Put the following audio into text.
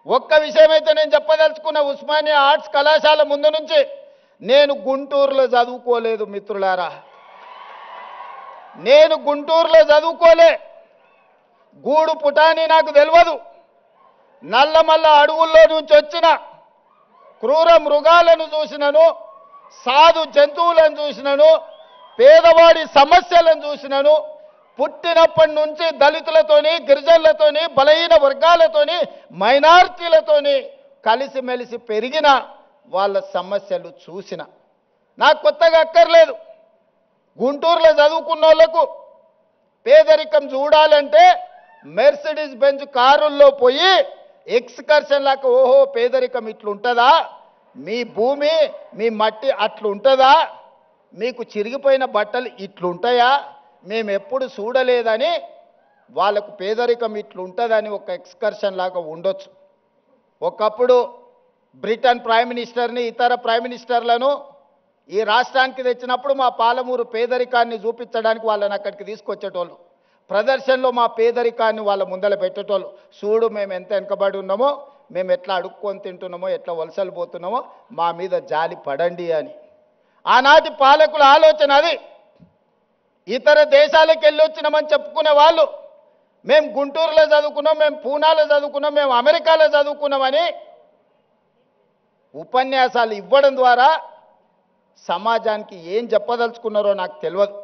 ఒక్క విషయం అయితే నేను చెప్పదలుచుకున్న, ఉస్మానియా ఆర్ట్స్ కళాశాల ముందు నుంచి నేను గుంటూరులో చదువుకోలేదు మిత్రులారా. నేను గుంటూరులో చదువుకోలే. గూడు పుటాని నాకు తెలియదు. నల్లమల్ల అడవుల్లో నుంచి వచ్చిన క్రూర మృగాలను చూసినను, సాధు జంతువులను చూసినను, పేదవాడి సమస్యలను చూసినను. పుట్టినప్పటి నుంచి దళితులతోని, గిరిజనులతోని, బలహీన వర్గాలతోని, మైనారిటీలతోని కలిసిమెలిసి పెరిగిన వాళ్ళ సమస్యలు చూసిన. నాకు కొత్తగా అక్కర్లేదు. గుంటూరులో చదువుకున్న వాళ్ళకు పేదరికం చూడాలంటే మెర్సిడీస్ బెంజ్ కారుల్లో పోయి ఎక్స్కర్షన్ లాగా, ఓహో పేదరికం ఇట్లుంటుందా, మీ భూమి మీ మట్టి అట్లుంటుందా, మీకు చిరిగిపోయిన బట్టలు ఇట్లుంటాయా, మేము ఎప్పుడు చూడలేదని వాళ్ళకు పేదరికం ఇట్లుంటుందని ఒక ఎక్స్కర్షన్ లాగా ఉండొచ్చు. ఒకప్పుడు బ్రిటన్ ప్రైమ్ మినిస్టర్ని, ఇతర ప్రైమ్ మినిస్టర్లను ఈ రాష్ట్రానికి తెచ్చినప్పుడు మా పాలమూరు పేదరికాన్ని చూపించడానికి వాళ్ళని అక్కడికి తీసుకొచ్చేటోళ్ళు. ప్రదర్శనలో మా పేదరికాన్ని వాళ్ళ ముందర పెట్టేటోళ్ళు. చూడు మేము ఎంత వెనుకబడి ఉన్నామో, మేము ఎట్లా అడుక్కొని తింటున్నామో, ఎట్లా వలసలు పోతున్నామో, మా మీద జాలి పడండి అని. ఆనాటి పాలకుల ఆలోచన అది. ఇతర దేశాలకు వెళ్ళి వచ్చినామని చెప్పుకునే వాళ్ళు మేము గుంటూరులో చదువుకున్నాం, మేము పూనాలో చదువుకున్నాం, మేము అమెరికాలో చదువుకున్నామని ఉపన్యాసాలు ఇవ్వడం ద్వారా సమాజానికి ఏం చెప్పదలుచుకున్నారో నాకు తెలియదు.